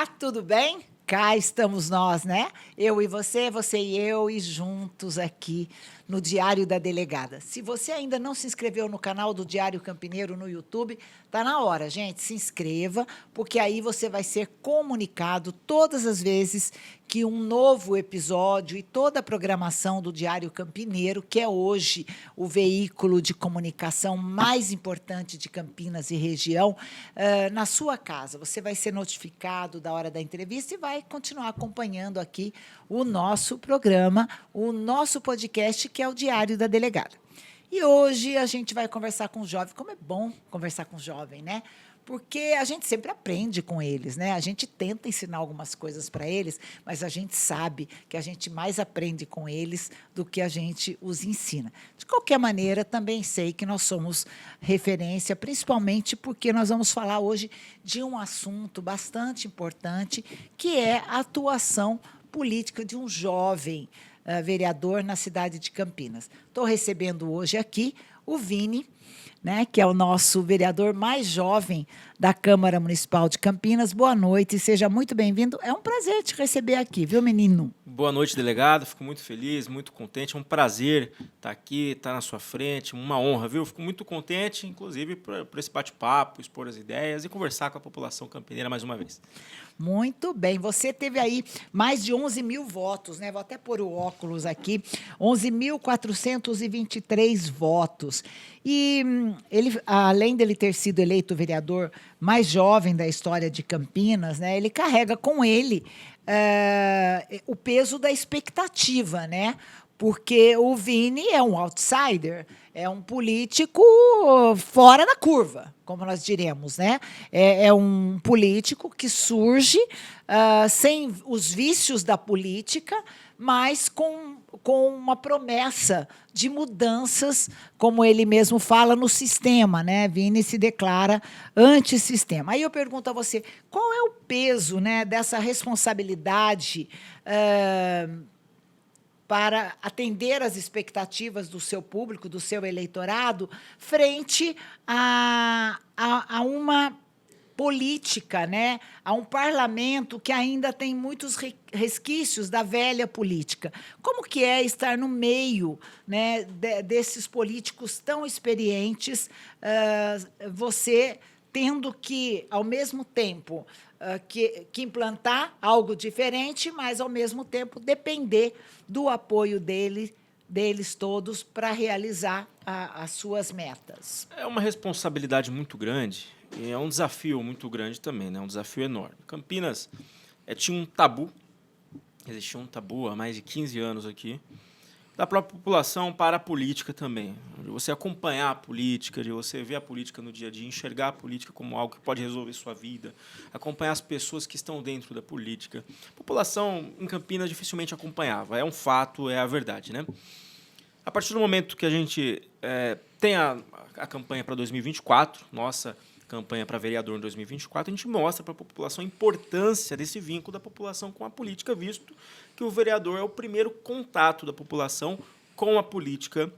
Olá, tudo bem? Cá estamos nós, né? Eu e você e eu, e juntos aqui no Diário da Delegada. Se você ainda não se inscreveu no canal do Diário Campineiro no YouTube, tá na hora, gente. Se inscreva, porque aí você vai ser comunicado todas as vezes que um novo episódio e toda a programação do Diário Campineiro, que é hoje o veículo de comunicação mais importante de Campinas e região, na sua casa. Você vai ser notificado da hora da entrevista e vai continuar acompanhando aqui o nosso programa, o nosso podcast, que é o Diário da Delegada. E hoje a gente vai conversar com o jovem. Como é bom conversar com o jovem, né? Porque a gente sempre aprende com eles, né? A gente tenta ensinar algumas coisas para eles, mas a gente sabe que a gente mais aprende com eles do que a gente os ensina. De qualquer maneira, também sei que nós somos referência, principalmente porque nós vamos falar hoje de um assunto bastante importante, que é a atuação política de um jovem vereador na cidade de Campinas. Estou recebendo hoje aqui o Vini, né, que é o nosso vereador mais jovem da Câmara Municipal de Campinas. Boa noite, seja muito bem-vindo. É um prazer te receber aqui, viu, menino? Boa noite, delegado. Fico muito feliz, muito contente. É um prazer estar aqui, estar na sua frente, uma honra, viu? Fico muito contente, inclusive, por esse bate-papo, expor as ideias e conversar com a população campineira mais uma vez. Muito bem. Você teve aí mais de 11 mil votos, né? Vou até pôr o óculos aqui. 11.423 votos. E ele, além dele ter sido eleito o vereador mais jovem da história de Campinas, né? Ele carrega com ele o peso da expectativa, né? Porque o Vini é um outsider, é um político fora da curva, como nós diremos, né? É um político que surge sem os vícios da política, mas com uma promessa de mudanças, como ele mesmo fala, no sistema, né? Vini se declara antissistema. Aí eu pergunto a você, qual é o peso, né, dessa responsabilidade para atender às expectativas do seu público, do seu eleitorado, frente a uma política, né? A um parlamento que ainda tem muitos resquícios da velha política. Como que é estar no meio, né, desses políticos tão experientes, você tendo que, ao mesmo tempo, que implantar algo diferente, mas, ao mesmo tempo, depender do apoio deles todos para realizar as suas metas? É uma responsabilidade muito grande e é um desafio muito grande também, né? Um desafio enorme. Campinas tinha um tabu, existia um tabu há mais de 15 anos aqui, da própria população para a política também. De você acompanhar a política, de você ver a política no dia a dia, enxergar a política como algo que pode resolver sua vida, acompanhar as pessoas que estão dentro da política. A população em Campinas dificilmente acompanhava, é um fato, é a verdade, né? A partir do momento que a gente tem a campanha para 2024, nossa campanha para vereador em 2024, a gente mostra para a população a importância desse vínculo da população com a política, visto que o vereador é o primeiro contato da população com a política,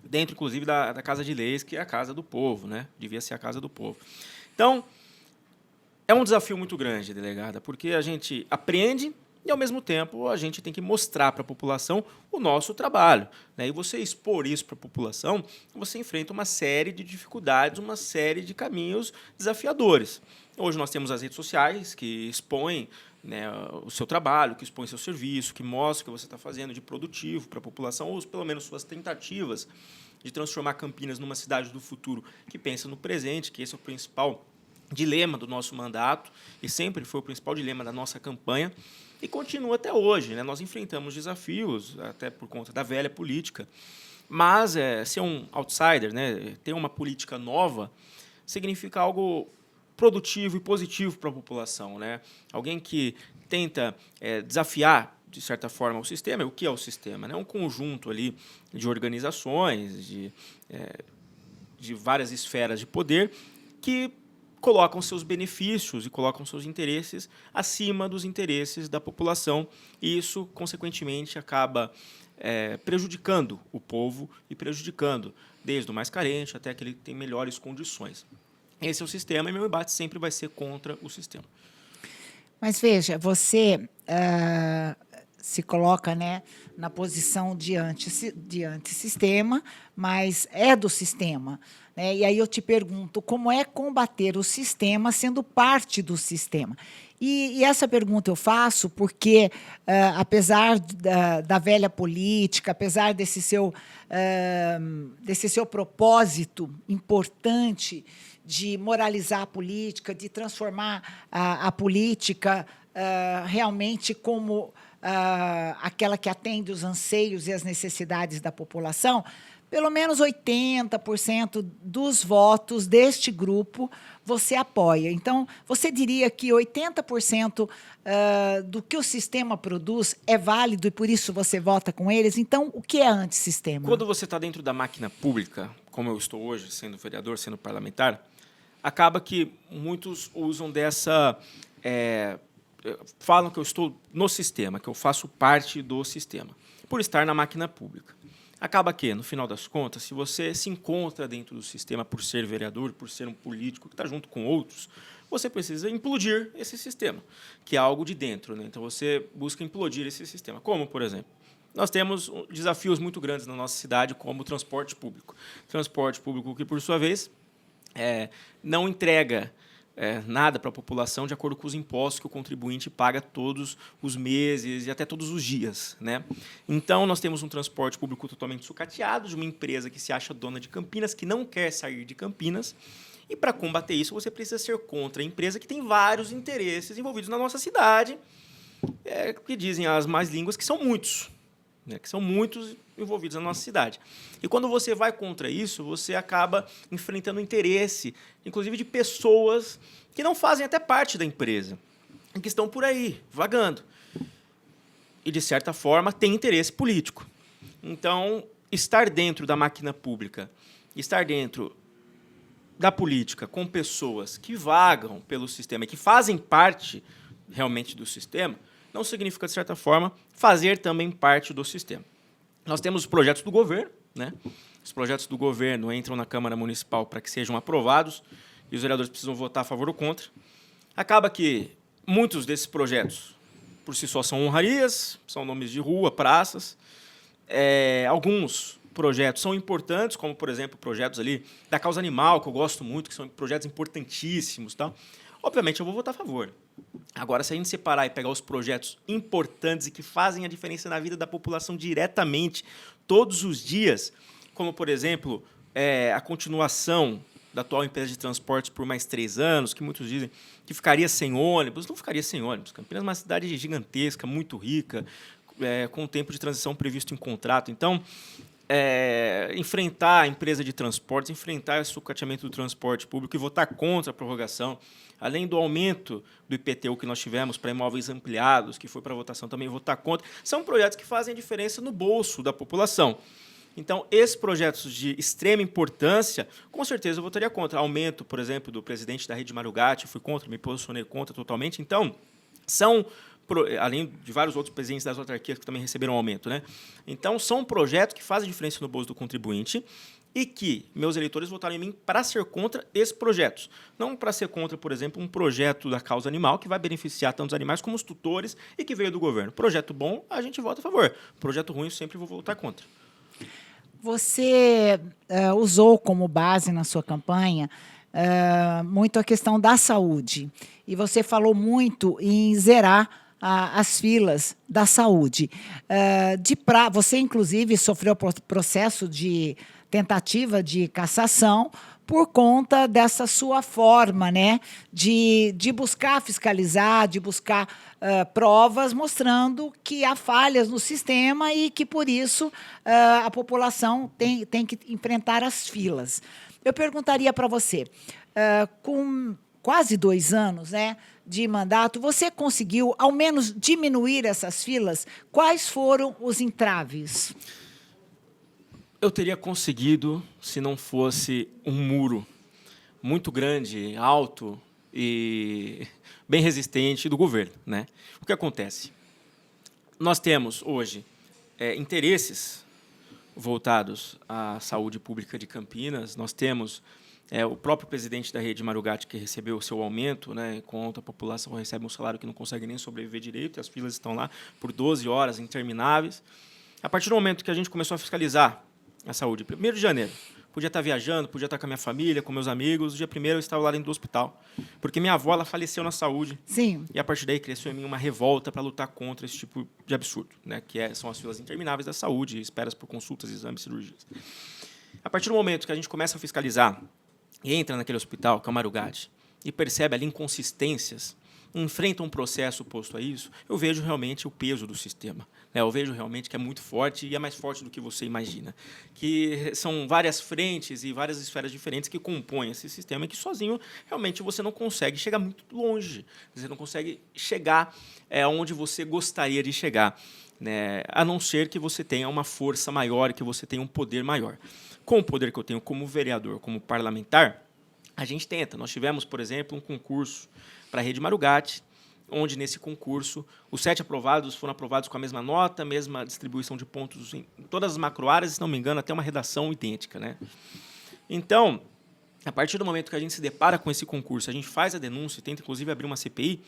dentro, inclusive, da Casa de Leis, que é a Casa do Povo, né? Devia ser a Casa do Povo. Então, é um desafio muito grande, delegada, porque a gente aprende e, ao mesmo tempo, a gente tem que mostrar para a população o nosso trabalho, né? E você expor isso para a população, você enfrenta uma série de dificuldades, uma série de caminhos desafiadores. Hoje nós temos as redes sociais que expõem, né, o seu trabalho, que expõem seu serviço, que mostram o que você está fazendo de produtivo para a população, ou pelo menos suas tentativas de transformar Campinas numa cidade do futuro que pensa no presente, que esse é o principal dilema do nosso mandato e sempre foi o principal dilema da nossa campanha e continua até hoje, né? Nós enfrentamos desafios, até por conta da velha política, mas ser um outsider, né, ter uma política nova, significa algo produtivo e positivo para a população, né? Alguém que tenta desafiar, de certa forma, o sistema. E o que é o sistema? É um conjunto ali de organizações, de várias esferas de poder que colocam seus benefícios e colocam seus interesses acima dos interesses da população. E isso, consequentemente, acaba prejudicando o povo e prejudicando desde o mais carente até aquele que tem melhores condições. Esse é o sistema e meu embate sempre vai ser contra o sistema. Mas veja, você se coloca, né, na posição de antissistema, mas é do sistema, né? E aí eu te pergunto, como é combater o sistema sendo parte do sistema? E essa pergunta eu faço porque, apesar da velha política, apesar desse seu propósito importante de moralizar a política, de transformar a política realmente como aquela que atende os anseios e as necessidades da população, pelo menos 80% dos votos deste grupo você apoia. Então, você diria que 80% do que o sistema produz é válido e, por isso, você vota com eles? Então, o que é antissistema? Quando você está dentro da máquina pública, como eu estou hoje, sendo vereador, sendo parlamentar, acaba que muitos usam dessa... falam que eu estou no sistema, que eu faço parte do sistema, por estar na máquina pública. Acaba que, no final das contas, se você se encontra dentro do sistema por ser vereador, por ser um político que está junto com outros, você precisa implodir esse sistema, que é algo de dentro, né? Então, você busca implodir esse sistema. Como, por exemplo, nós temos desafios muito grandes na nossa cidade, como o transporte público. Transporte público que, por sua vez, não entrega nada para a população de acordo com os impostos que o contribuinte paga todos os meses e até todos os dias, né? Então, nós temos um transporte público totalmente sucateado, de uma empresa que se acha dona de Campinas, que não quer sair de Campinas, e para combater isso, você precisa ser contra a empresa que tem vários interesses envolvidos na nossa cidade, que dizem as más línguas que são muitos, né? Que são muitos envolvidos na nossa cidade. E quando você vai contra isso, você acaba enfrentando interesse, inclusive de pessoas que não fazem até parte da empresa, e que estão por aí, vagando. E, de certa forma, têm interesse político. Então, estar dentro da máquina pública, estar dentro da política com pessoas que vagam pelo sistema e que fazem parte realmente do sistema, não significa, de certa forma, fazer também parte do sistema. Nós temos os projetos do governo, né? Os projetos do governo entram na Câmara Municipal para que sejam aprovados e os vereadores precisam votar a favor ou contra. Acaba que muitos desses projetos, por si só, são honrarias, são nomes de rua, praças. Alguns projetos são importantes, como, por exemplo, projetos ali da causa animal, que eu gosto muito, que são projetos importantíssimos, tal. Obviamente, eu vou votar a favor. Agora, se a gente separar e pegar os projetos importantes e que fazem a diferença na vida da população diretamente, todos os dias, como, por exemplo, a continuação da atual empresa de transportes por mais 3 anos, que muitos dizem que ficaria sem ônibus, não ficaria sem ônibus. Campinas é uma cidade gigantesca, muito rica, com o tempo de transição previsto em contrato. Então, enfrentar a empresa de transportes, enfrentar o sucateamento do transporte público e votar contra a prorrogação, além do aumento do IPTU que nós tivemos para imóveis ampliados, que foi para votação também, votar contra, são projetos que fazem a diferença no bolso da população. Então, esses projetos de extrema importância, com certeza eu votaria contra. Aumento, por exemplo, do presidente da Rede Marugatti, fui contra, me posicionei contra totalmente. Então, além de vários outros presidentes das autarquias que também receberam aumento, né? Então, são projetos que fazem diferença no bolso do contribuinte e que meus eleitores votaram em mim para ser contra esses projetos. Não para ser contra, por exemplo, um projeto da causa animal que vai beneficiar tanto os animais como os tutores e que veio do governo. Projeto bom, a gente vota a favor. Projeto ruim, eu sempre vou votar contra. Você usou como base na sua campanha muito a questão da saúde. E você falou muito em zerar as filas da saúde. Você, inclusive, sofreu processo de tentativa de cassação por conta dessa sua forma, né, de buscar fiscalizar, de buscar provas mostrando que há falhas no sistema e que, por isso, a população tem que enfrentar as filas. Eu perguntaria para você, com quase 2 anos, né, de mandato, você conseguiu, ao menos, diminuir essas filas? Quais foram os entraves? Eu teria conseguido se não fosse um muro muito grande, alto e bem resistente do governo, né? O que acontece? Nós temos hoje interesses voltados à saúde pública de Campinas. Nós temos o próprio presidente da rede Marugatti, que recebeu o seu aumento, né, enquanto a população recebe um salário que não consegue nem sobreviver direito, e as filas estão lá por 12 horas intermináveis. A partir do momento que a gente começou a fiscalizar a saúde, 1º de janeiro, podia estar viajando, podia estar com a minha família, com meus amigos. No dia 1º eu estava lá dentro do hospital, porque minha avó ela faleceu na saúde. Sim. E a partir daí cresceu em mim uma revolta para lutar contra esse tipo de absurdo, né, que são as filas intermináveis da saúde, esperas por consultas, exames, cirurgias. A partir do momento que a gente começa a fiscalizar e entra naquele hospital, que é o Marugatti, e percebe ali inconsistências, enfrenta um processo oposto a isso, eu vejo realmente o peso do sistema. Né? Eu vejo realmente que é muito forte e é mais forte do que você imagina. Que são várias frentes e várias esferas diferentes que compõem esse sistema e que sozinho realmente você não consegue chegar muito longe. Você não consegue chegar onde você gostaria de chegar, né? A não ser que você tenha uma força maior, que você tenha um poder maior. Com o poder que eu tenho como vereador, como parlamentar, a gente tenta. Nós tivemos, por exemplo, um concurso para a rede Marugatti, onde, nesse concurso, os 7 aprovados foram aprovados com a mesma nota, mesma distribuição de pontos em todas as macroáreas, se não me engano, até uma redação idêntica. Né? Então, a partir do momento que a gente se depara com esse concurso, a gente faz a denúncia, tenta, inclusive, abrir uma CPI,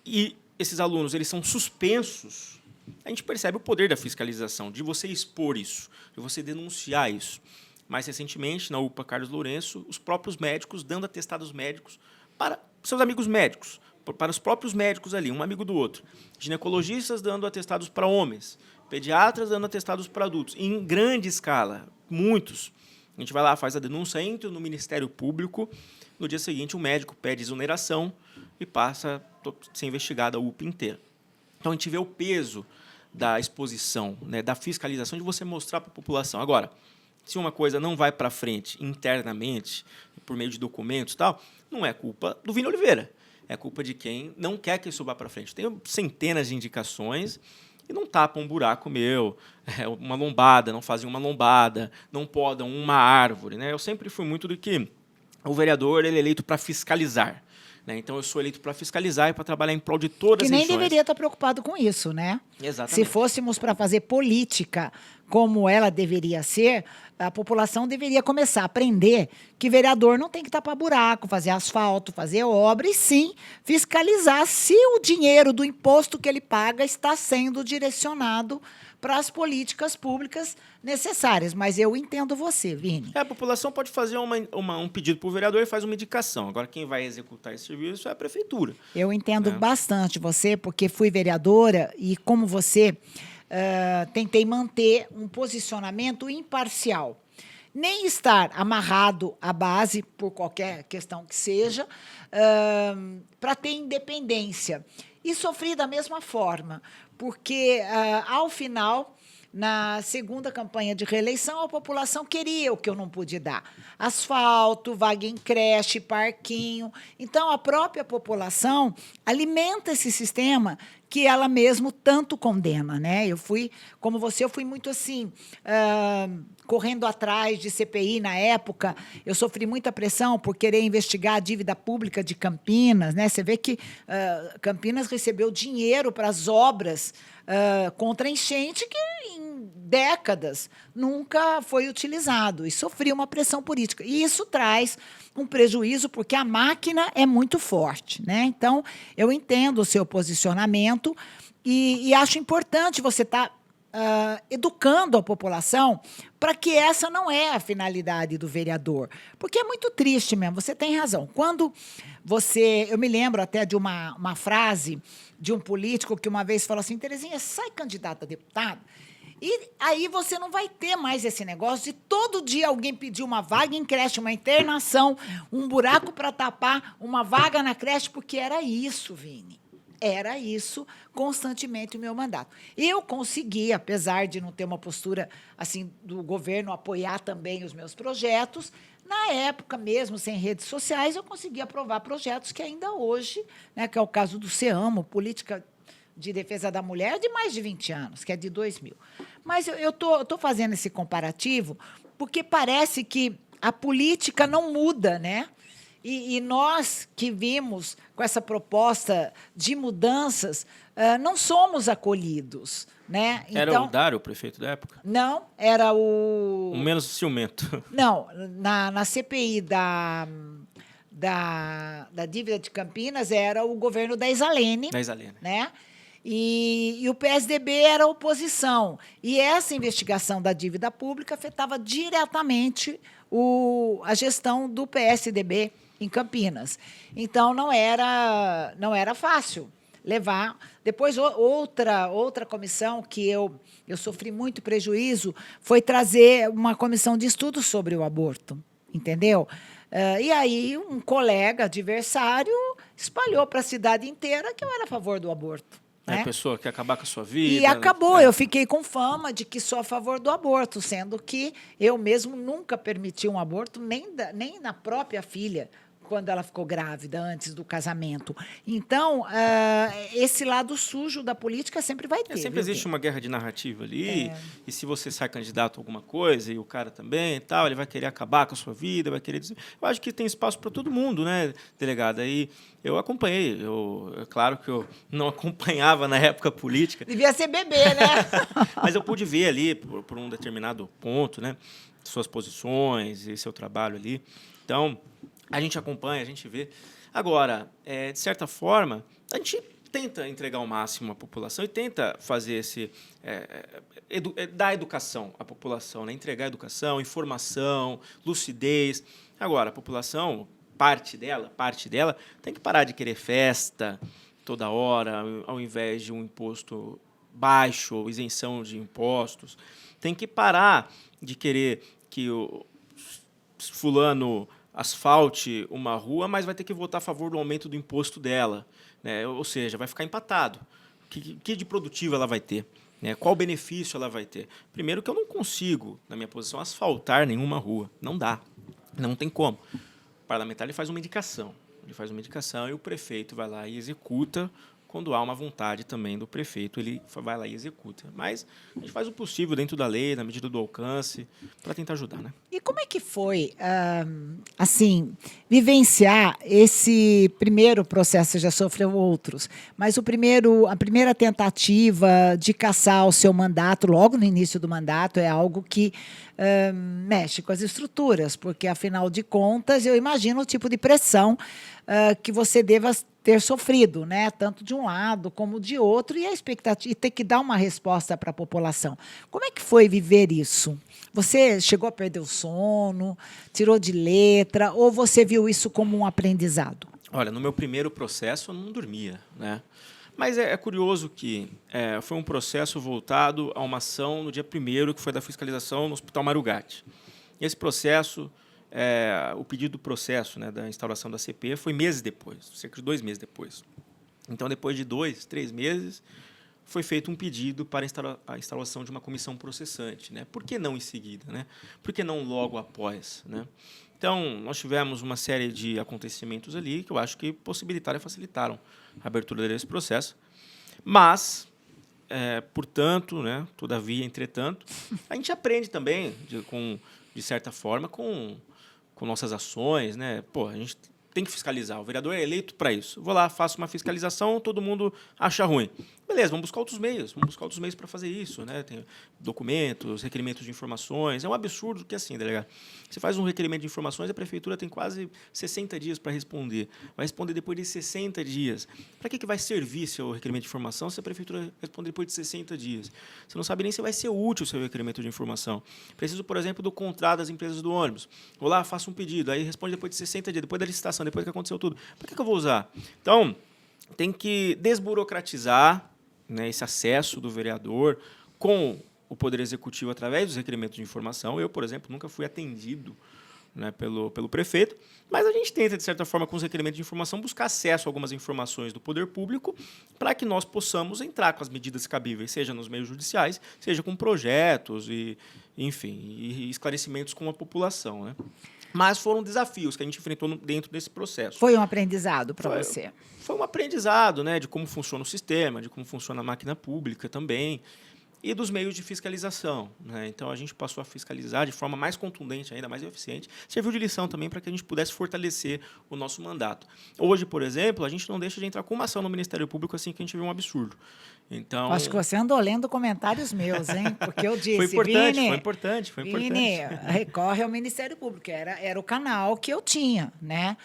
e esses alunos eles são suspensos, a gente percebe o poder da fiscalização, de você expor isso, de você denunciar isso. Mais recentemente, na UPA Carlos Lourenço, os próprios médicos dando atestados médicos para seus amigos médicos, para os próprios médicos ali, um amigo do outro. Ginecologistas dando atestados para homens, pediatras dando atestados para adultos, em grande escala, muitos. A gente vai lá, faz a denúncia, entra no Ministério Público, no dia seguinte o médico pede exoneração e passa a ser investigada a UPA inteira. Então, a gente vê o peso da exposição, né, da fiscalização, de você mostrar para a população. Agora, se uma coisa não vai para frente internamente, por meio de documentos e tal, não é culpa do Vini Oliveira. É culpa de quem não quer que isso vá para frente. Tenho centenas de indicações e não tapam um buraco meu, uma lombada, não fazem uma lombada, não podam uma árvore. Né? Eu sempre fui muito do que o vereador ele é eleito para fiscalizar. Né? Então, eu sou eleito para fiscalizar e para trabalhar em prol de todas as regiões. Que nem deveria estar preocupado com isso, né? Exatamente. Se fôssemos para fazer política como ela deveria ser, a população deveria começar a aprender que vereador não tem que tapar buraco, fazer asfalto, fazer obra, e sim fiscalizar se o dinheiro do imposto que ele paga está sendo direcionado para as políticas públicas necessárias. Mas eu entendo você, Vini. A população pode fazer um pedido para o vereador e faz uma indicação. Agora, quem vai executar esse serviço é a prefeitura. Eu entendo bastante você, porque fui vereadora e, como você, tentei manter um posicionamento imparcial. Nem estar amarrado à base, por qualquer questão que seja, para ter independência. E sofri da mesma forma, porque, ao final, na segunda campanha de reeleição, a população queria o que eu não pude dar. Asfalto, vaga em creche, parquinho. Então, a própria população alimenta esse sistema que ela mesmo tanto condena. Né? Eu fui, como você, eu fui muito assim, correndo atrás de CPI na época. Eu sofri muita pressão por querer investigar a dívida pública de Campinas. Né? Você vê que Campinas recebeu dinheiro para as obras contra a enchente que, em décadas, nunca foi utilizado. E sofri uma pressão política. E isso traz um prejuízo, porque a máquina é muito forte. Né? Então, eu entendo o seu posicionamento e acho importante você estar educando a população para que essa não é a finalidade do vereador. Porque é muito triste mesmo, você tem razão. Quando você... Eu me lembro até de uma frase de um político que uma vez falou assim: Terezinha, sai candidata a deputado, e aí você não vai ter mais esse negócio de todo dia alguém pedir uma vaga em creche, uma internação, um buraco para tapar, uma vaga na creche, porque era isso, Vini. Era isso constantemente o meu mandato. Eu consegui, apesar de não ter uma postura assim do governo apoiar também os meus projetos, na época mesmo, sem redes sociais, eu consegui aprovar projetos que ainda hoje, né, que é o caso do SEAMO, Política de Defesa da Mulher, de mais de 20 anos, que é de 2000. Mas eu tô fazendo esse comparativo porque parece que a política não muda, né? E nós que vimos com essa proposta de mudanças, não somos acolhidos, né? Era o Dário, o prefeito da época? Não, era O menos ciumento. Não, na CPI da dívida de Campinas era o governo da Isalene. Da Isalene. Né? E o PSDB era a oposição. E essa investigação da dívida pública afetava diretamente a gestão do PSDB em Campinas. Então, não era fácil levar. Depois, outra comissão que eu sofri muito prejuízo foi trazer uma comissão de estudo sobre o aborto, entendeu? E aí, um colega adversário espalhou para a cidade inteira que eu era a favor do aborto. A pessoa quer acabar com a sua vida. E acabou. Eu fiquei com fama de que sou a favor do aborto, sendo que eu mesmo nunca permiti um aborto, nem na própria filha, quando ela ficou grávida, antes do casamento. Então, esse lado sujo da política sempre vai ter. Sempre existe uma guerra de narrativa ali, e se você sai candidato a alguma coisa, e o cara também e tal, ele vai querer acabar com a sua vida, vai querer dizer... Eu acho que tem espaço para todo mundo, né, delegada? E eu acompanhei. É claro que eu não acompanhava na época política. Devia ser bebê, né? Mas eu pude ver ali, por um determinado ponto, né, suas posições e seu trabalho ali. Então... a gente acompanha, a gente vê. Agora, de certa forma, a gente tenta entregar o máximo à população e tenta fazer dar educação à população, né? Entregar educação, informação, lucidez. Agora, a população, parte dela, tem que parar de querer festa toda hora, ao invés de um imposto baixo ou isenção de impostos. Tem que parar de querer que o fulano asfalte uma rua, mas vai ter que votar a favor do aumento do imposto dela, né? Ou seja, vai ficar empatado. Que de produtivo ela vai ter? Né? Qual benefício ela vai ter? Primeiro que eu não consigo, na minha posição, asfaltar nenhuma rua. Não dá. Não tem como. O parlamentar ele faz uma indicação. E o prefeito vai lá e executa. Quando há uma vontade também do prefeito, ele vai lá e executa. Mas a gente faz o possível dentro da lei, na medida do alcance, para tentar ajudar, né? E como é que foi, assim, vivenciar esse primeiro processo? Você já sofreu outros, mas a primeira tentativa de cassar o seu mandato, logo no início do mandato, é algo que mexe com as estruturas, porque, afinal de contas, eu imagino o tipo de pressão que você deva ter sofrido, né? Tanto de um lado como de outro, e a expectativa, e ter que dar uma resposta para a população. Como é que foi viver isso? Você chegou a perder o sono, tirou de letra, ou você viu isso como um aprendizado? Olha, no meu primeiro processo eu não dormia, né? Mas é curioso que foi um processo voltado a uma ação no dia 1º, que foi da fiscalização no Hospital Marugatti. Esse processo, o pedido do processo, né, da instauração da CP foi meses depois, cerca de 2 meses depois. Então, depois de 2, 3 meses, foi feito um pedido para a instalação de uma comissão processante, né? Por que não em seguida, né? Por que não logo após, né? Então, nós tivemos uma série de acontecimentos ali que eu acho que possibilitaram e facilitaram a abertura desse processo. Mas, portanto, né, todavia, entretanto, a gente aprende também, de certa forma, com nossas ações, né? Pô, a gente tem que fiscalizar. O vereador é eleito para isso. Vou lá, faço uma fiscalização, todo mundo acha ruim. Beleza, vamos buscar outros meios. Para fazer isso, né? Tem documentos, requerimentos de informações. É um absurdo que, assim, delegado, você faz um requerimento de informações, a prefeitura tem quase 60 dias para responder. Vai responder depois de 60 dias. Para que vai servir seu requerimento de informação se a prefeitura responder depois de 60 dias? Você não sabe nem se vai ser útil o seu requerimento de informação. Preciso, por exemplo, do contrato das empresas do ônibus. Vou lá, faço um pedido, aí responde depois de 60 dias, depois da licitação, depois que aconteceu tudo. Para que eu vou usar? Então, tem que desburocratizar, né, esse acesso do vereador com o Poder Executivo através dos requerimentos de informação. Eu, por exemplo, nunca fui atendido, né, pelo prefeito, mas a gente tenta, de certa forma, com os requerimentos de informação, buscar acesso a algumas informações do poder público para que nós possamos entrar com as medidas cabíveis, seja nos meios judiciais, seja com projetos e esclarecimentos com a população, né? Mas foram desafios que a gente enfrentou dentro desse processo. Foi um aprendizado para você? Foi um aprendizado, né, de como funciona o sistema, de como funciona a máquina pública também. e dos meios de fiscalização, né? Então, a gente passou a fiscalizar de forma mais contundente, ainda mais eficiente. Serviu de lição também para que a gente pudesse fortalecer o nosso mandato. Hoje, por exemplo, a gente não deixa de entrar com uma ação no Ministério Público assim que a gente vê um absurdo. Então, Acho que você andou lendo comentários meus, hein? Porque eu disse, foi importante, Vini, foi importante, foi Vini, importante. recorre ao Ministério Público, era o canal que eu tinha, né?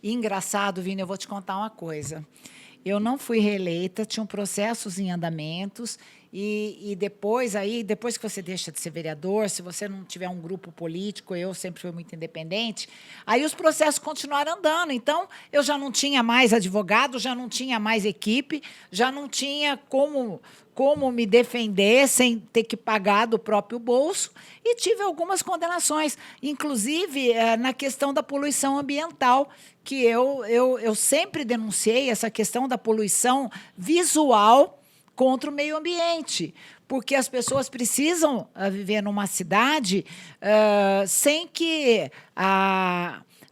E engraçado, Vini, eu vou te contar uma coisa. Eu não fui reeleita, tinham processos em andamentos, e depois que você deixa de ser vereador, se você não tiver um grupo político, eu sempre fui muito independente, aí os processos continuaram andando. Então, eu já não tinha mais advogado, já não tinha mais equipe, já não tinha como me defender sem ter que pagar do próprio bolso, e tive algumas condenações, inclusive na questão da poluição ambiental, que eu sempre denunciei essa questão da poluição visual contra o meio ambiente, porque as pessoas precisam viver numa cidade sem que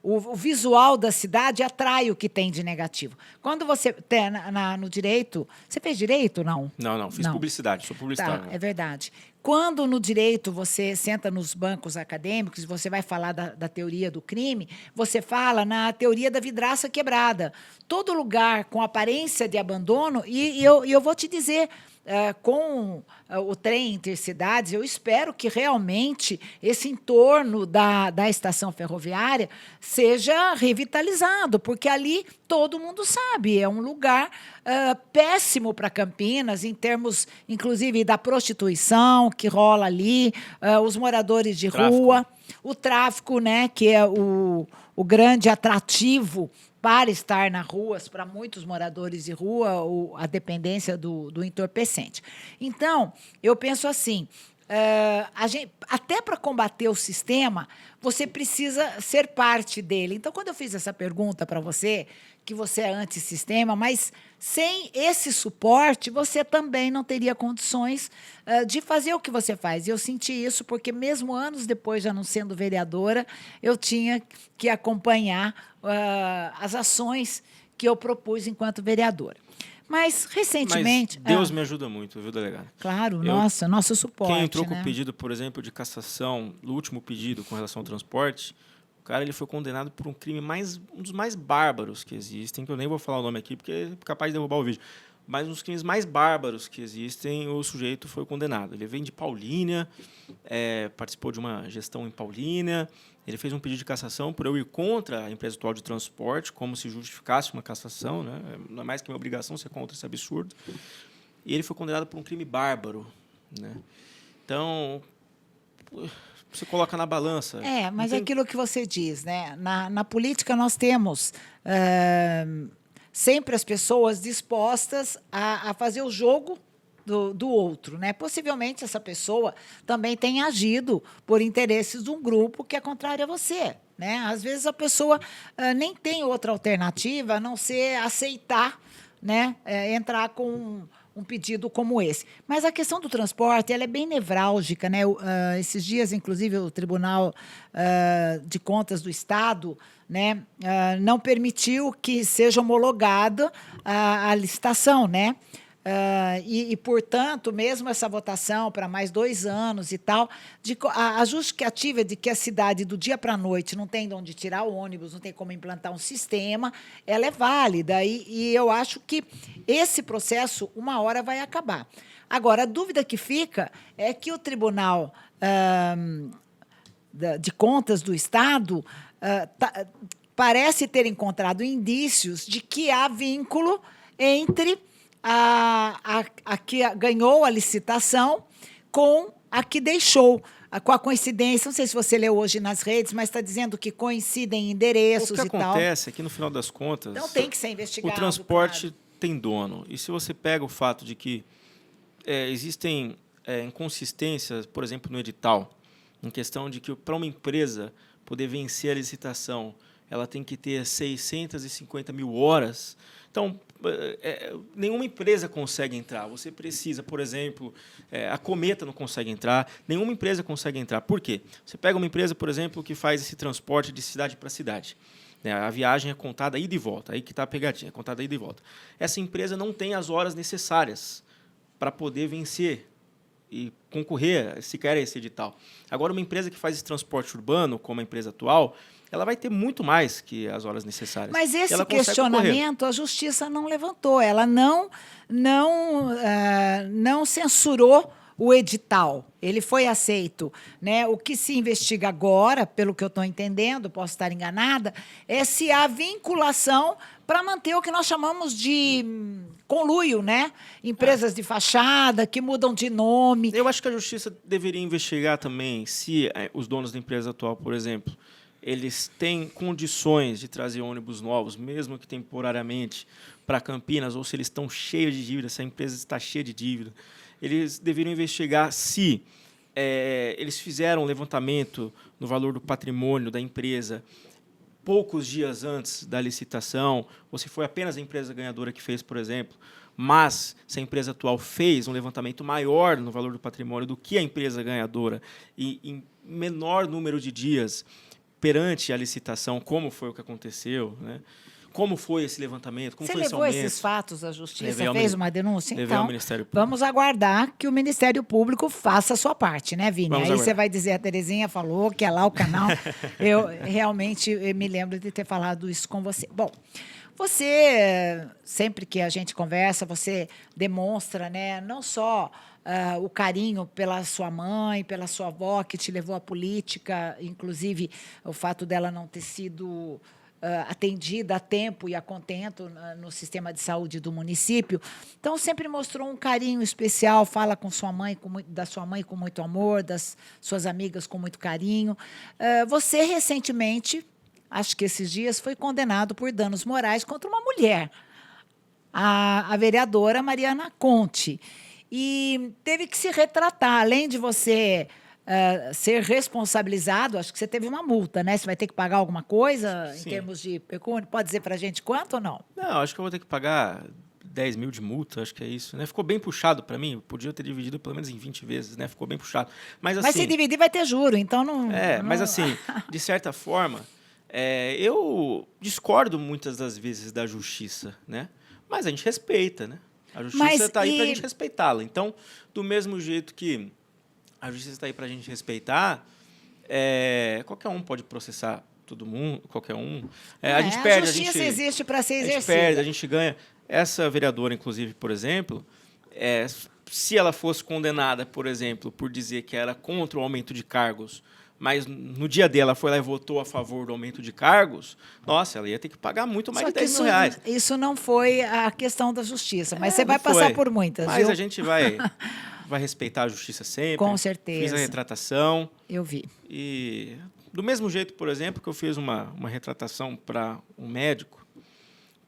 o visual da cidade atrai o que tem de negativo. Quando você tem no direito... Você fez direito, não? Não, fiz publicidade, sou publicitário. Tá, é verdade. Quando no direito você senta nos bancos acadêmicos e você vai falar da teoria do crime, você fala na teoria da vidraça quebrada. Todo lugar com aparência de abandono, e eu vou te dizer, com o trem intercidades, eu espero que realmente esse entorno da estação ferroviária seja revitalizado, porque ali todo mundo sabe, é um lugar péssimo para Campinas, em termos, inclusive, da prostituição que rola ali, os moradores de rua, o tráfico, né, que é o grande atrativo para estar nas ruas, para muitos moradores de rua, a dependência do entorpecente. Então, eu penso assim, até para combater o sistema, você precisa ser parte dele. Então, quando eu fiz essa pergunta para você, que você é antissistema, mas sem esse suporte, você também não teria condições de fazer o que você faz. E eu senti isso porque, mesmo anos depois, já não sendo vereadora, eu tinha que acompanhar as ações que eu propus enquanto vereadora. Mas, recentemente... Mas Deus me ajuda muito, viu, delegado? Claro, nosso suporte. Quem entrou com né? o pedido, por exemplo, de cassação, no último pedido com relação ao transporte, o cara ele foi condenado por um crime um dos mais bárbaros que existem, que eu nem vou falar o nome aqui, porque é capaz de derrubar o vídeo. Mas um dos crimes mais bárbaros que existem, o sujeito foi condenado. Ele vem de Paulínia, participou de uma gestão em Paulínia, ele fez um pedido de cassação por eu ir contra a empresa atual de transporte, como se justificasse uma cassação, né? Não é mais que minha obrigação ser contra esse absurdo. E ele foi condenado por um crime bárbaro, né? Então, você coloca na balança. Mas é aquilo que você diz, né? Na política nós temos sempre as pessoas dispostas a fazer o jogo do outro, né? Possivelmente essa pessoa também tem agido por interesses de um grupo que é contrário a você, né? Às vezes a pessoa nem tem outra alternativa a não ser aceitar, né? Entrar com um pedido como esse. Mas a questão do transporte ela é bem nevrálgica, né? Esses dias, inclusive, o Tribunal de Contas do Estado, né, não permitiu que seja homologada a licitação, né? Portanto, mesmo essa votação para mais 2 anos e tal, a justificativa de que a cidade, do dia para a noite, não tem de onde tirar o ônibus, não tem como implantar um sistema, ela é válida. E eu acho que esse processo, uma hora, vai acabar. Agora, a dúvida que fica é que o Tribunal de Contas do Estado parece ter encontrado indícios de que há vínculo entre a que ganhou a licitação com a que deixou, com a coincidência. Não sei se você leu hoje nas redes, mas está dizendo que coincidem endereços e tal. O que acontece é que, no final das contas, então tem que ser investigado. O transporte tem dono. E se você pega o fato de que existem inconsistências, por exemplo, no edital, em questão de que, para uma empresa poder vencer a licitação, ela tem que ter 650 mil horas. Então, nenhuma empresa consegue entrar. Você precisa, por exemplo, a Cometa não consegue entrar, nenhuma empresa consegue entrar. Por quê? Você pega uma empresa, por exemplo, que faz esse transporte de cidade para cidade. A viagem é contada ida e volta, aí que está a pegadinha, é contada ida e volta. Essa empresa não tem as horas necessárias para poder vencer e concorrer sequer a esse edital. Agora, uma empresa que faz esse transporte urbano, como a empresa atual, ela vai ter muito mais que as horas necessárias. Mas E esse ela consegue questionamento concorrer. a Justiça não levantou, ela não censurou o edital, ele foi aceito, né? O que se investiga agora, pelo que eu estou entendendo, posso estar enganada, é se há vinculação para manter o que nós chamamos de conluio, né? Empresas de fachada que mudam de nome. Eu acho que a Justiça deveria investigar também se os donos da empresa atual, por exemplo, eles têm condições de trazer ônibus novos, mesmo que temporariamente, para Campinas, ou se eles estão cheios de dívida, se a empresa está cheia de dívida. Eles deveriam investigar se eles fizeram um levantamento no valor do patrimônio da empresa poucos dias antes da licitação, ou se foi apenas a empresa ganhadora que fez, por exemplo, mas se a empresa atual fez um levantamento maior no valor do patrimônio do que a empresa ganhadora e em menor número de dias perante a licitação, como foi o que aconteceu, né? Como foi esse levantamento, como Você foi esse levou aumento. esses fatos à Justiça, Levei ao fez Mini- uma denúncia? levei ao Então, Ministério Público. vamos aguardar que o Ministério Público faça a sua parte, né, Vini? Vamos Aí você aguardar. vai dizer, a Terezinha falou que é lá o canal. Eu realmente me lembro de ter falado isso com você. Bom, você, sempre que a gente conversa, você demonstra, né, não só o carinho pela sua mãe, pela sua avó, que te levou à política, inclusive o fato dela não ter sido atendida a tempo e a contento no sistema de saúde do município. Então, sempre mostrou um carinho especial, fala com sua mãe, da sua mãe com muito amor, das suas amigas com muito carinho. Você, recentemente, acho que esses dias, foi condenado por danos morais contra uma mulher, a vereadora Mariana Conte. E teve que se retratar, além de você ser responsabilizado, acho que você teve uma multa, né? Você vai ter que pagar alguma coisa em Sim. termos de pecúnia? Pode dizer para a gente quanto ou não? Não, acho que eu vou ter que pagar 10 mil de multa, acho que é isso, né? Ficou bem puxado para mim, eu podia ter dividido pelo menos em 20 vezes, né? Ficou bem puxado. Mas assim, Mas se dividir vai ter juro, então não... mas assim, de certa forma, eu discordo muitas das vezes da justiça, né? Mas a gente respeita, né? A justiça está aí para a gente respeitá-la. Então, do mesmo jeito que a justiça está aí para a gente respeitar, qualquer um pode processar todo mundo, qualquer um. A gente perde, a justiça existe para ser a gente exercida. perde, a gente ganha. Essa vereadora, inclusive, por exemplo, se ela fosse condenada, por exemplo, por dizer que era contra o aumento de cargos, mas no dia dela foi lá e votou a favor do aumento de cargos, nossa, ela ia ter que pagar muito mais Só de que 10 mil reais. isso não foi a questão da justiça, mas você vai Não passar foi. por muitas, Mas viu? a gente vai respeitar a justiça sempre. Com certeza. Fiz a retratação. Eu vi. E do mesmo jeito, por exemplo, que eu fiz uma retratação para um médico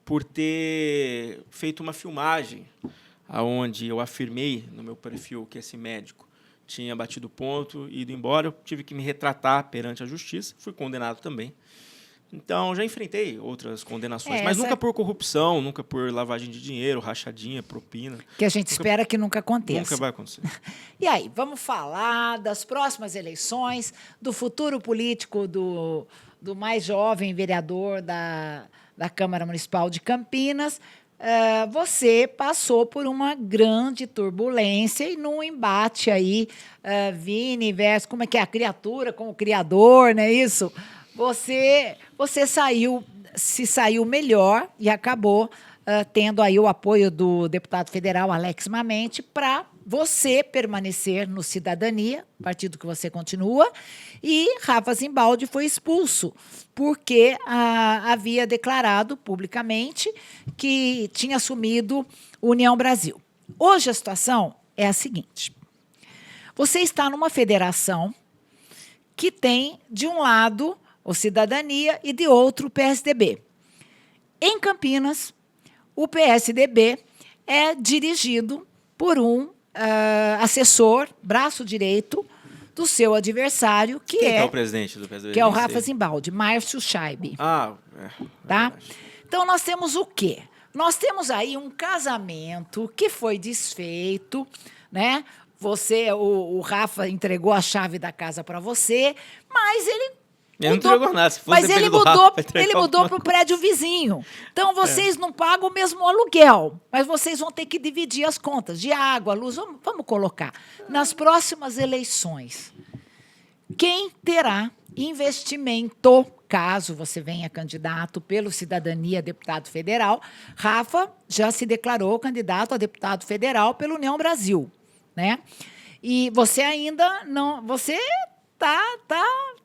por ter feito uma filmagem onde eu afirmei no meu perfil que esse médico tinha batido ponto e ido embora. Eu tive que me retratar perante a justiça. Fui condenado também. Então, já enfrentei outras condenações, mas nunca por corrupção, nunca por lavagem de dinheiro, rachadinha, propina. Que a gente espera que nunca aconteça. Nunca vai acontecer. E aí, vamos falar das próximas eleições, do futuro político do mais jovem vereador da Câmara Municipal de Campinas. Você passou por uma grande turbulência e num embate aí, Vini versus, como é que é, a criatura com o criador, não é isso? Você se saiu melhor e acabou tendo aí o apoio do deputado federal Alex Mamente para você permanecer no Cidadania, partido que você continua, e Rafa Zimbaldi foi expulso, porque havia declarado publicamente que tinha assumido União Brasil. Hoje a situação é a seguinte: você está numa federação que tem, de um lado, o Cidadania e, de outro, o PSDB. Em Campinas, o PSDB é dirigido por um assessor, braço direito, do seu adversário, que Quem é o presidente do PSDB? que é o Rafa Zimbaldi, Márcio Scheibe. Tá? Tá? Então, nós temos o quê? Nós temos aí um casamento que foi desfeito, né? O Rafa entregou a chave da casa para você, mas ele Ele não entregou nada. Se fosse Mas ele depender do mudou, Rafa, vai entregar ele mudou alguma para o prédio vizinho. Então, vocês não pagam o mesmo aluguel, mas vocês vão ter que dividir as contas de água, luz. Vamos colocar. Nas próximas eleições, quem terá investimento, caso você venha candidato pelo Cidadania Deputado Federal? Rafa já se declarou candidato a deputado federal pelo União Brasil, né? E você ainda não... Você tá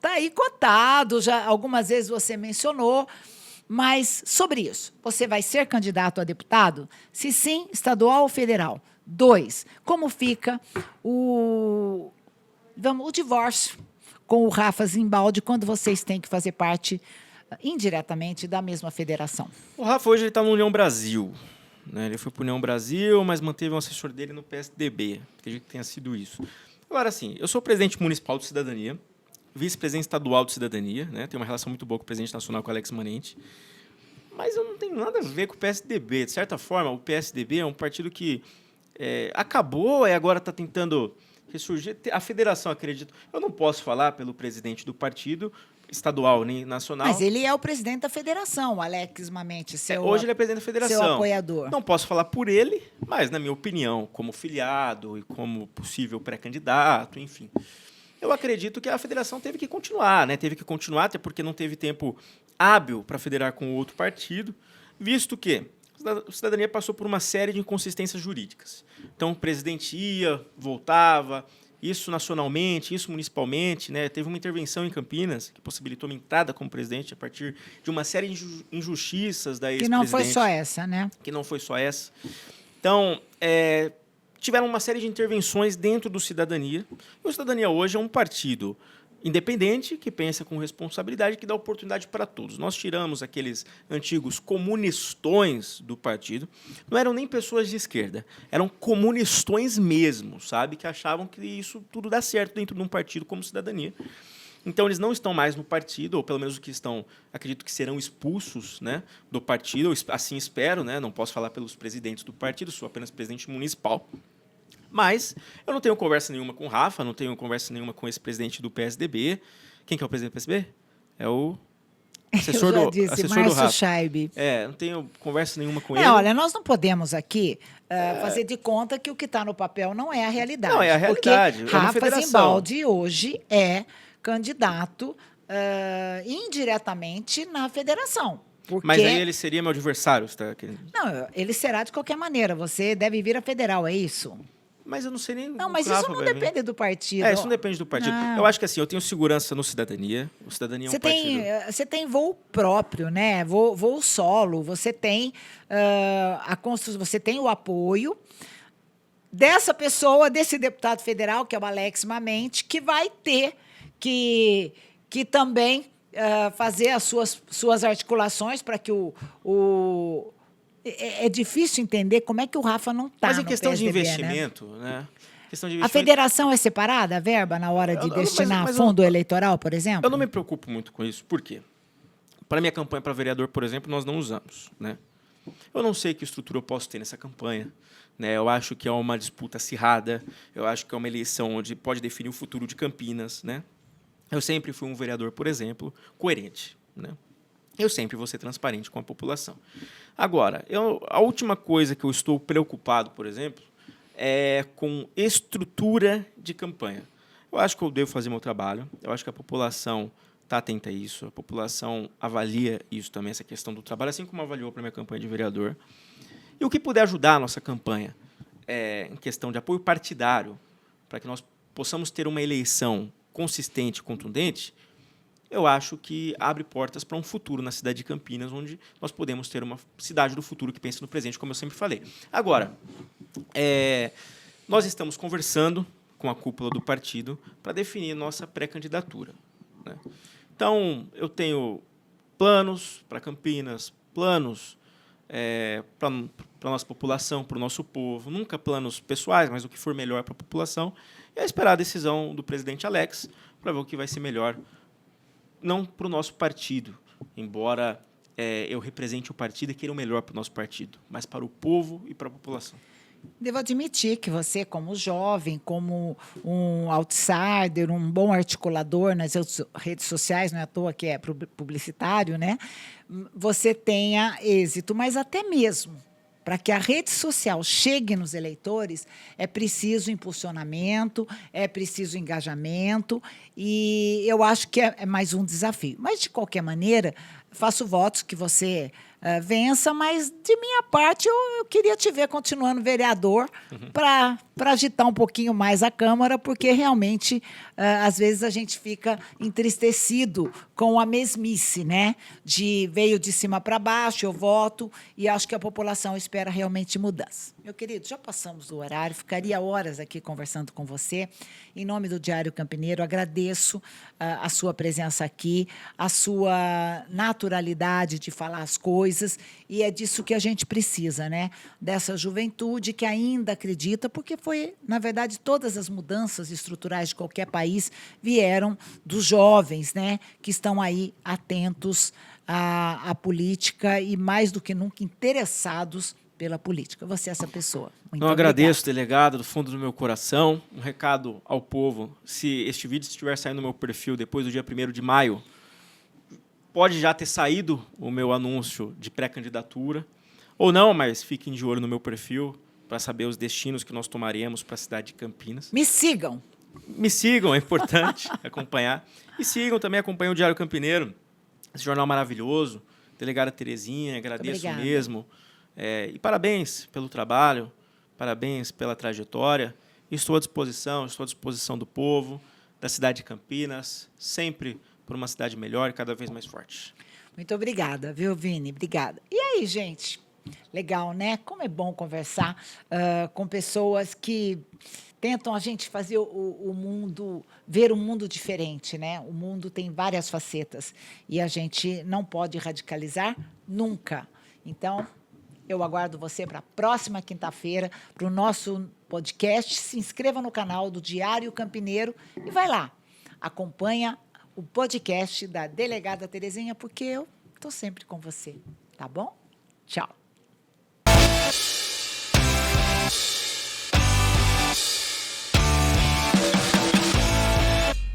aí cotado, já algumas vezes você mencionou, mas sobre isso, você vai ser candidato a deputado? Se sim, estadual ou federal? 2, como fica o divórcio com o Rafa Zimbaldi quando vocês têm que fazer parte indiretamente da mesma federação? O Rafa hoje está no União Brasil. Né? Ele foi para o União Brasil, mas manteve um assessor dele no PSDB. Acredito que tenha sido isso. Agora, assim, eu sou presidente municipal do Cidadania, vice-presidente estadual do Cidadania, né? Tenho uma relação muito boa com o presidente nacional, com o Alex Manente, mas eu não tenho nada a ver com o PSDB. De certa forma, o PSDB é um partido que acabou e agora está tentando ressurgir. A federação, acredito... Eu não posso falar pelo presidente do partido, estadual nem nacional. Mas ele é o presidente da federação, Alex Mamente, hoje ele é presidente da federação. Seu apoiador. Não posso falar por ele, mas, na minha opinião, como filiado e como possível pré-candidato, enfim, eu acredito que a federação teve que continuar, né? Teve que continuar, até porque não teve tempo hábil para federar com outro partido, visto que a Cidadania passou por uma série de inconsistências jurídicas. Então, o presidente ia, voltava... Isso nacionalmente, isso municipalmente, né? Teve uma intervenção em Campinas que possibilitou uma entrada como presidente a partir de uma série de injustiças da ex-presidente. Que não foi só essa, né? Que não foi só essa. Então, tiveram uma série de intervenções dentro do Cidadania. E o Cidadania hoje é um partido independente, que pensa com responsabilidade, que dá oportunidade para todos. Nós tiramos aqueles antigos comunistões do partido, não eram nem pessoas de esquerda, eram comunistões mesmo, sabe? Que achavam que isso tudo dá certo dentro de um partido como Cidadania. Então, eles não estão mais no partido, ou pelo menos o que estão, acredito que serão expulsos, né, do partido, assim espero, né? Não posso falar pelos presidentes do partido, sou apenas presidente municipal. Mas eu não tenho conversa nenhuma com o Rafa, não tenho conversa nenhuma com esse presidente do PSDB. Quem que é o presidente do PSDB? É o assessor Márcio do Rafa. Scheib. Não tenho conversa nenhuma com ele. Olha, nós não podemos aqui fazer de conta que o que está no papel não é a realidade. Não, é a realidade. Porque Rafa Zimbaldi hoje é candidato indiretamente na federação. Porque... Mas aí ele seria meu adversário, você está querendo? Não, ele será de qualquer maneira. Você deve vir à federal, é isso? Mas eu não sei nem... Não, mas isso não depende do partido. Isso não depende do partido. Não. Eu acho que assim, eu tenho segurança no Cidadania. O Cidadania é um partido... Você tem voo próprio, né? Voo solo. Você tem você tem o apoio dessa pessoa, desse deputado federal, que é o Alex Mamente, que vai ter que também fazer as suas articulações para que É difícil entender como é que o Rafa não está no PSDB. Mas em questão de investimento, né? A federação é separada, a verba, na hora de destinar fundo eleitoral, por exemplo? Eu não me preocupo muito com isso. Por quê? Para a minha campanha para vereador, por exemplo, nós não usamos, né? Eu não sei que estrutura eu posso ter nessa campanha, né? Eu acho que é uma disputa acirrada, eu acho que é uma eleição onde pode definir o futuro de Campinas, né? Eu sempre fui um vereador, por exemplo, coerente, né? Eu sempre vou ser transparente com a população. Agora, a última coisa que eu estou preocupado, por exemplo, é com estrutura de campanha. Eu acho que eu devo fazer meu trabalho, eu acho que a população está atenta a isso, a população avalia isso também, essa questão do trabalho, assim como avaliou para a minha campanha de vereador. E o que puder ajudar a nossa campanha em questão de apoio partidário, para que nós possamos ter uma eleição consistente e contundente, eu acho que abre portas para um futuro na cidade de Campinas, onde nós podemos ter uma cidade do futuro que pensa no presente, como eu sempre falei. Agora, nós estamos conversando com a cúpula do partido para definir nossa pré-candidatura, né? Então, eu tenho planos para Campinas, planos para a nossa população, para o nosso povo, nunca planos pessoais, mas o que for melhor para a população, e é esperar a decisão do presidente Alex para ver o que vai ser melhor, não para o nosso partido, embora eu represente o partido e queira o melhor para o nosso partido, mas para o povo e para a população. Devo admitir que você, como jovem, como um outsider, um bom articulador nas redes sociais, não é à toa que é publicitário, né? Você tenha êxito, mas até mesmo para que a rede social chegue nos eleitores, é preciso impulsionamento, é preciso engajamento, e eu acho que é mais um desafio. Mas, de qualquer maneira, faço votos que você vença, mas, de minha parte, eu queria te ver continuando vereador para agitar um pouquinho mais a Câmara, porque, realmente, às vezes a gente fica entristecido com a mesmice, né? Veio de cima para baixo, eu voto, e acho que a população espera realmente mudança. Meu querido, já passamos do horário, ficaria horas aqui conversando com você. Em nome do Diário Campineiro, agradeço a sua presença aqui, a sua naturalidade de falar as coisas, e é disso que a gente precisa, né? Dessa juventude que ainda acredita, porque foi, na verdade, todas as mudanças estruturais de qualquer país vieram dos jovens, né? Que estão aí atentos à política e, mais do que nunca, interessados pela política. Você é essa pessoa. Muito Não, agradeço, obrigada. delegado, do fundo do meu coração. Um recado ao povo: se este vídeo estiver saindo no meu perfil depois do dia 1º de maio, pode já ter saído o meu anúncio de pré-candidatura, ou não, mas fiquem de olho no meu perfil para saber os destinos que nós tomaremos para a cidade de Campinas. Me sigam. Me sigam, é importante acompanhar. E sigam também, acompanhem o Diário Campineiro, esse jornal maravilhoso. Delegada Terezinha, agradeço mesmo. E parabéns pelo trabalho, parabéns pela trajetória. Estou à disposição do povo, da cidade de Campinas, sempre por uma cidade melhor e cada vez mais forte. Muito obrigada, viu, Vini? Obrigada. E aí, gente? Legal, né? Como é bom conversar com pessoas que tentam a gente fazer o mundo, ver um mundo diferente, né? O mundo tem várias facetas e a gente não pode radicalizar nunca. Então, eu aguardo você para a próxima quinta-feira, para o nosso podcast. Se inscreva no canal do Diário Campineiro e vai lá, acompanha o podcast da delegada Terezinha, porque eu estou sempre com você, tá bom? Tchau.